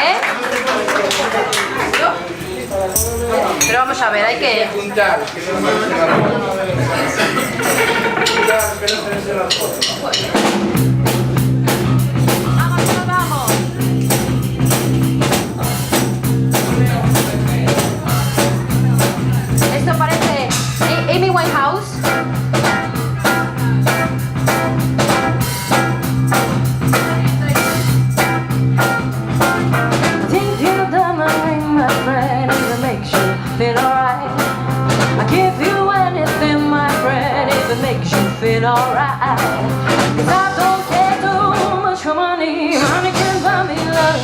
¿Eh? Pero vamos a ver, hay que... Esto parece Amy Winehouse. Feel alright. I give you anything, my friend, if it makes you feel alright. 'Cause I don't care too much for money. Money can buy me love.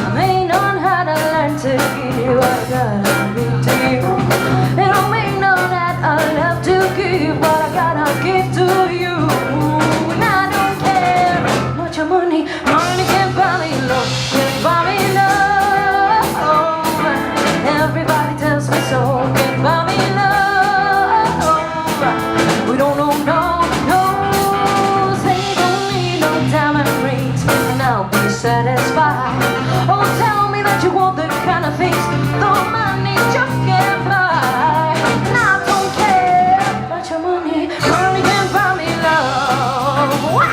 I may not have to learn to give what I gotta give to you. It don't mean no that I love to give what I gotta give to you. And I don't care much of money. Money can buy me love. Buy me love. Everybody tells me so. Can buy me love. We don't know, no. Say don't need no diamond rings, and I'll be satisfied. Oh, tell me that you want the kind of things the money just can't buy. And I don't care about your money. Money can buy me love. Wow.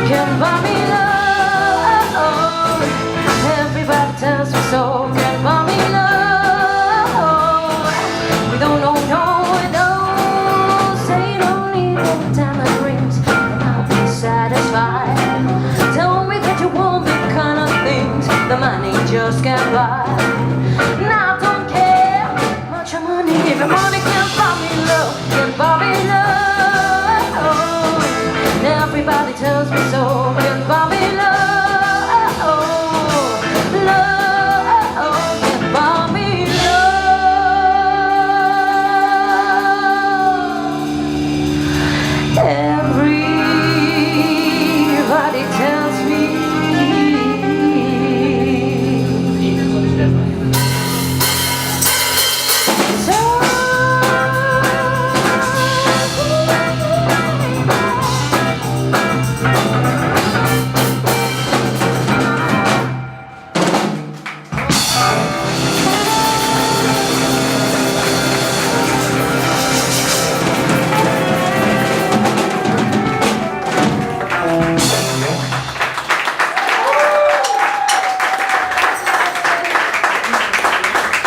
Can buy me love. Everybody tells me so. Can buy me love. We don't know, no, we don't. Say you don't need no diamond rings, and I'll be satisfied. Tell me that you want the kind of things the money just can't buy. And I don't care much of money if the money can't buy me love. Can buy me love. And everybody tells me so. Can buy me love. Love can buy me love. Everybody tells me.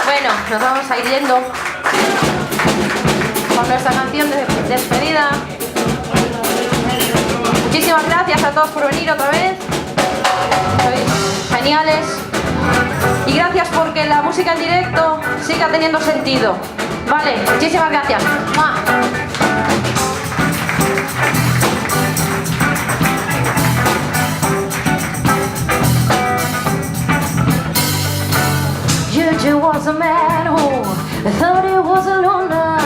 Bueno, nos vamos a ir yendo con nuestra canción de despedida. Muchísimas gracias a todos por venir otra vez. Sois geniales. Y gracias porque la música en directo siga teniendo sentido. Vale, muchísimas gracias. ¡Mua! There was a man who thought he was a loner,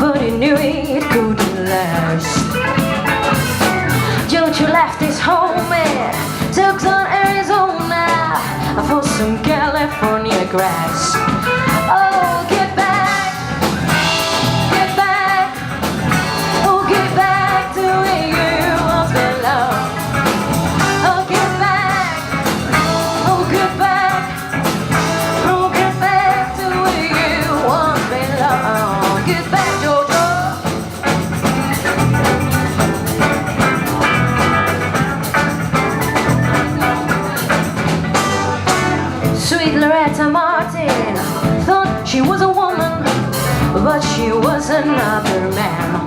but he knew it couldn't last. Jojo left his home and took on Arizona for some California grass. Oh, get back, oh, get back to where you once belonged. Oh, get back, oh, get back. Get back, Jojo. Sweet Loretta Martin thought she was a woman, but she was another man.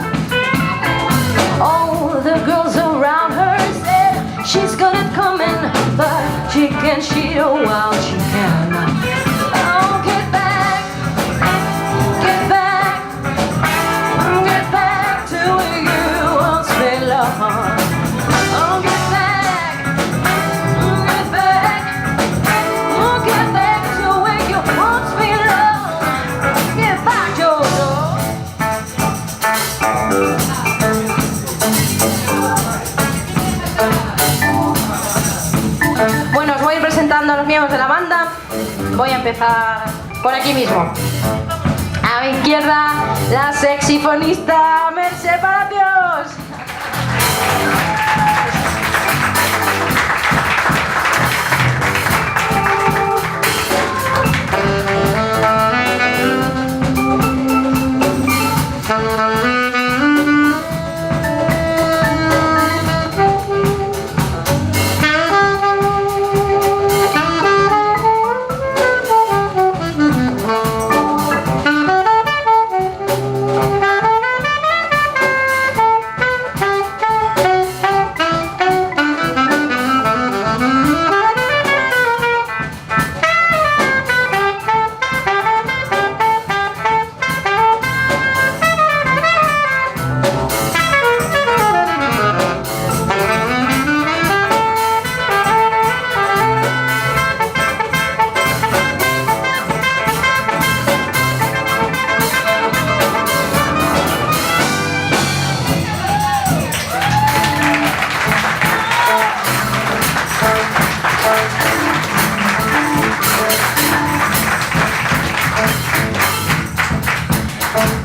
All the girls around her said she's got it coming, but she can cheat while she can. Oh, get back, get back. Get back to where you once belonged. Oh, get back, get back. Oh, get back to where you once belonged. Get back, Jojo. Voy a empezar por aquí mismo. A mi izquierda, la sexifonista Merche Palacios.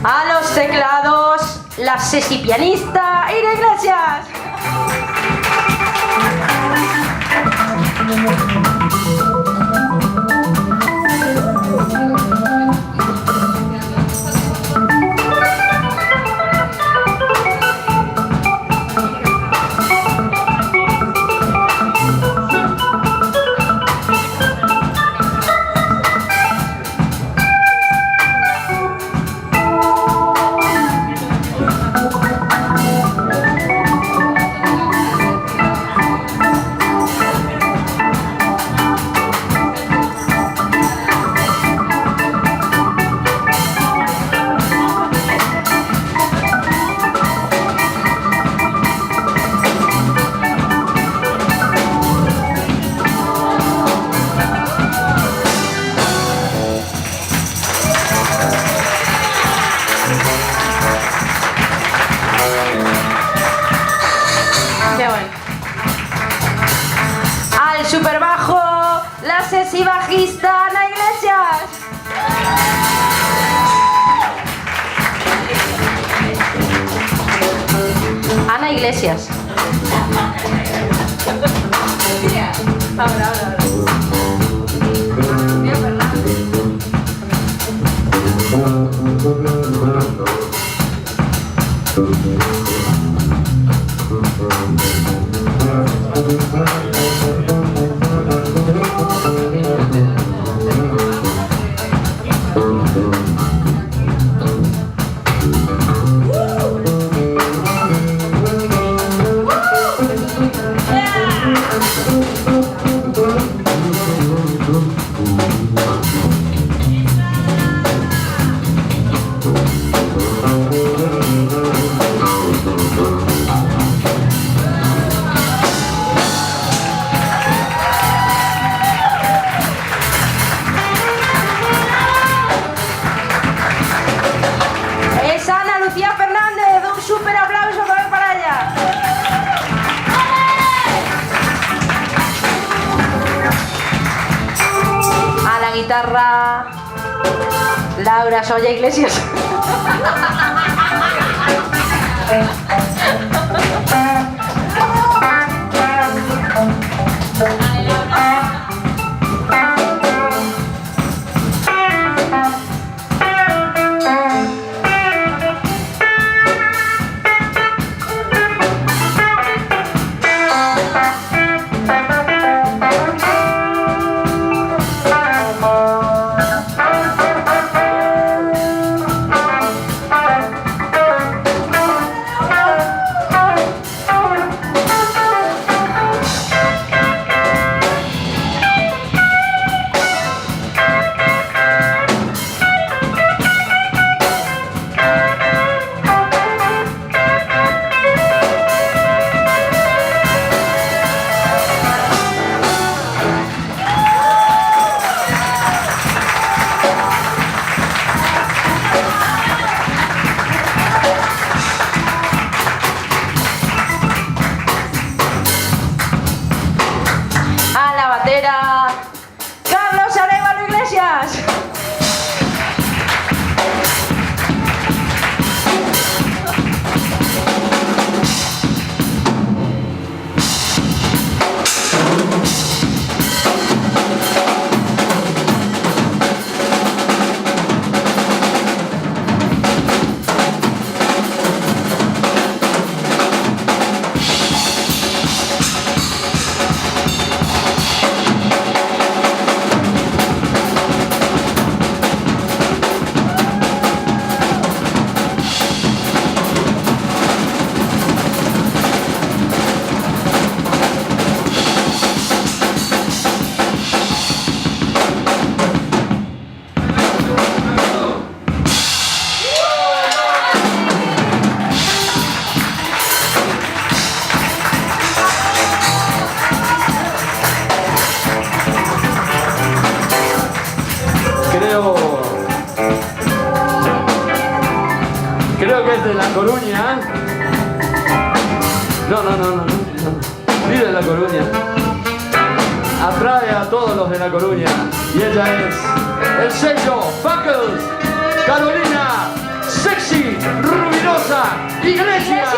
A los teclados, la sesipianista Ira Iglesias. Al superbajo, la sesi bajista Ana Iglesias. Ana Iglesias. Ahora. Es Ana Lucía Fernández, un súper aplauso para ella. A la guitarra, Laura Soya Iglesias. Coruña. No. Vive en La Coruña. Atrae a todos los de La Coruña. Y ella es el sello Buckles, Carolina, sexy, ruminosa, Iglesias.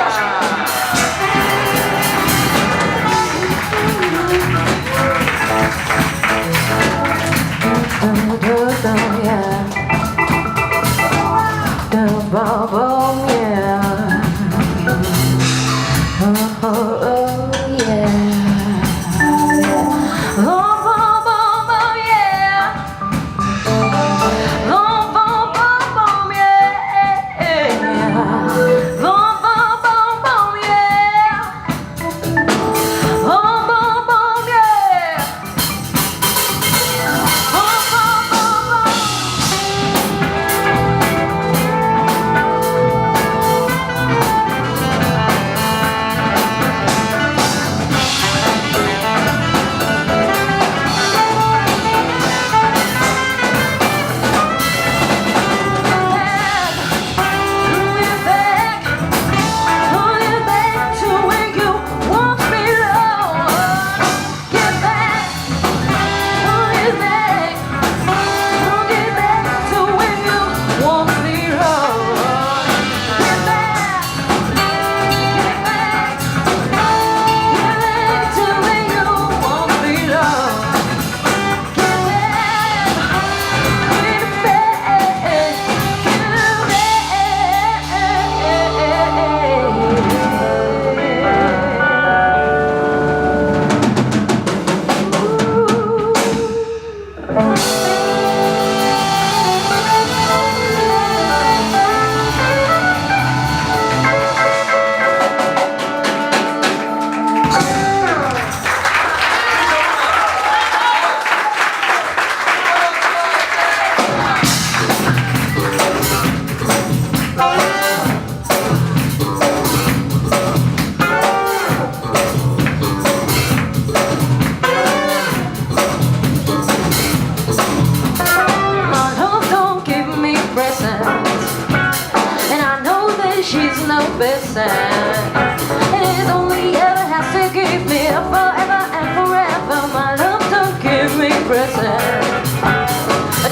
It is only ever has to give me forever and forever. My love don't give me presents.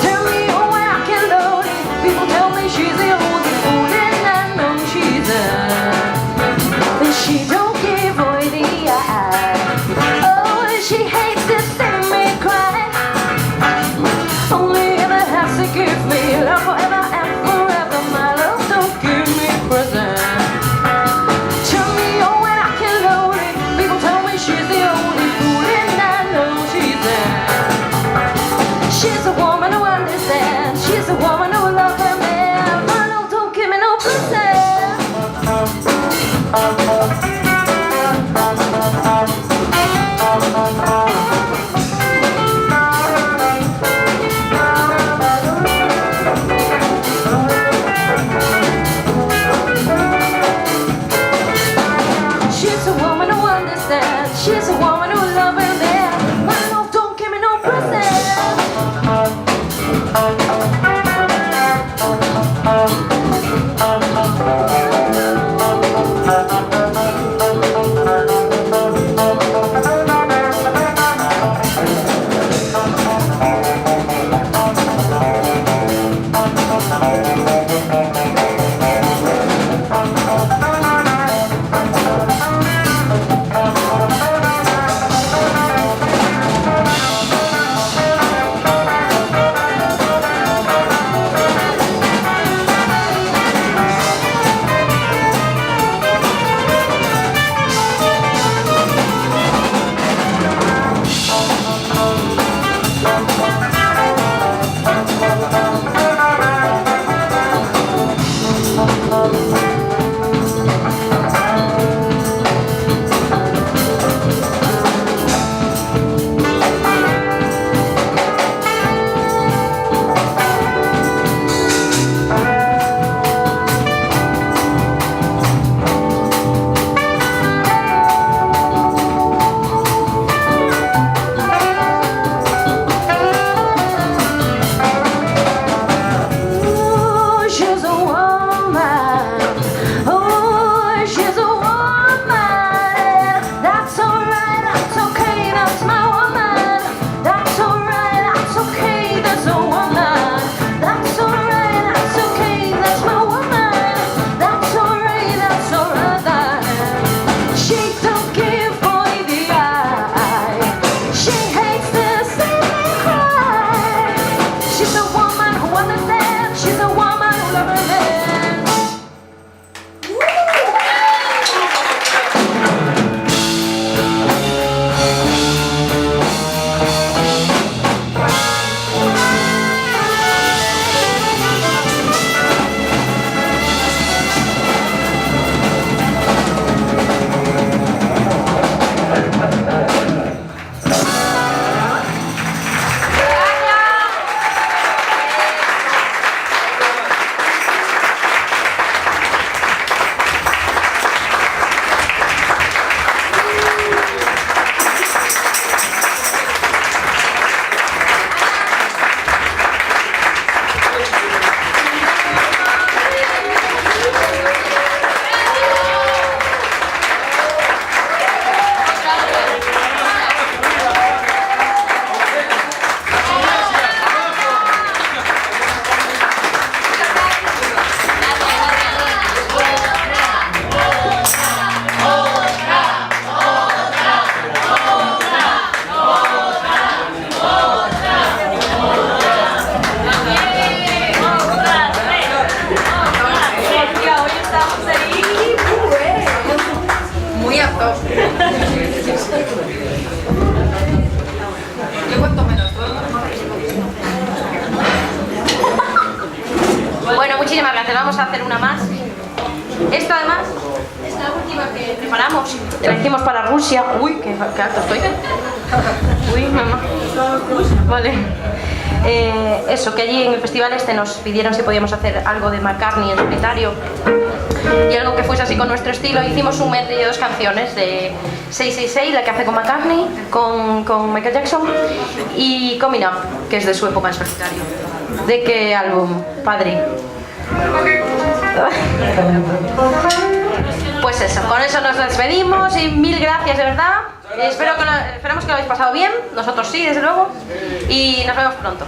Tell me when I can load it. People tell me she's the only fool, and I know she's and she don't give away the eye. Oh, she hates to see me cry. Only ever has to give me love forever and forever. My love don't give me presents. She's a woman who understands. She's a woman who loves her man. My love don't give me no present. vamos a hacer una más. Esta además es la última que preparamos. La hicimos para Rusia. Uy, qué alto estoy. Uy, mamá. Vale. Eso, que allí en el festival este nos pidieron si podíamos hacer algo de McCartney en solitario y algo que fuese así con nuestro estilo. Hicimos un medley de 2 canciones, de 666, la que hace con McCartney, con Michael Jackson, y Coming Up, que es de su época en solitario. ¿De qué álbum, padre? Pues eso, con eso nos despedimos y mil gracias de verdad. Esperamos que lo hayáis pasado bien, nosotros sí, desde luego, y nos vemos pronto.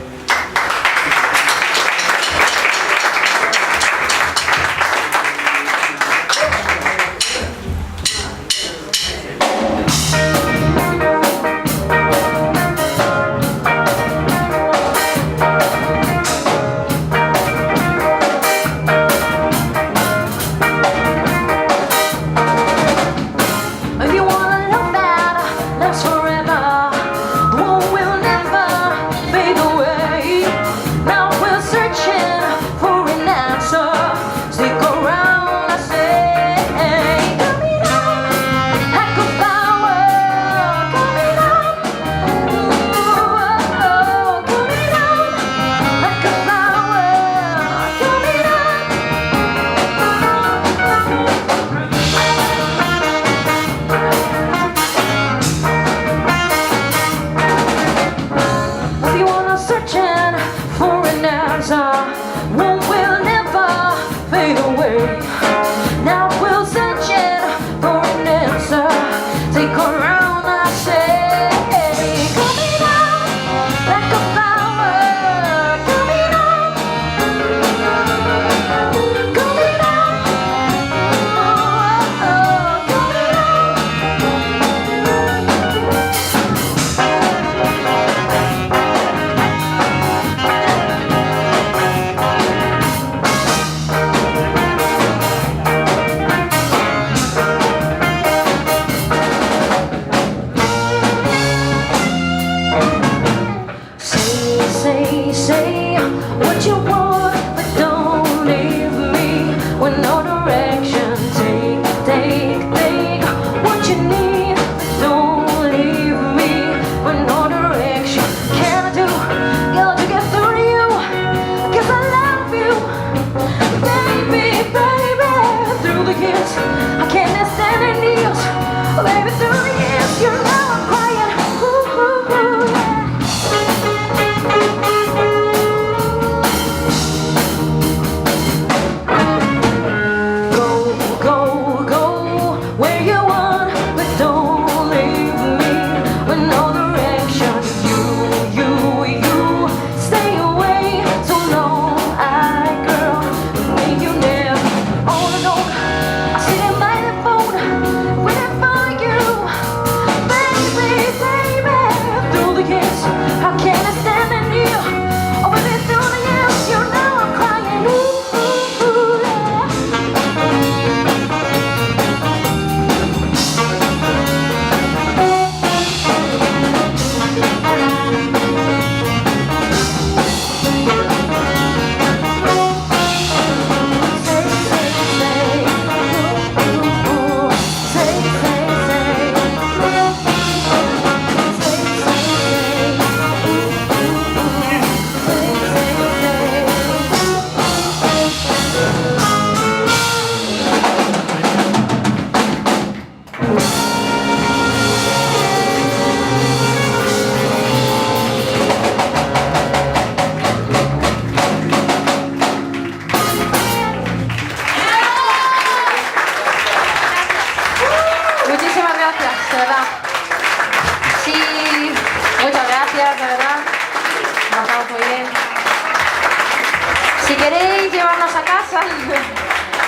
Si queréis llevarnos a casa,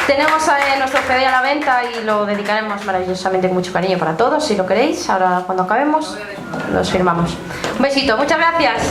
tenemos nuestro CD a la venta y lo dedicaremos maravillosamente con mucho cariño para todos. Si lo queréis, ahora cuando acabemos, los firmamos. Un besito, muchas gracias.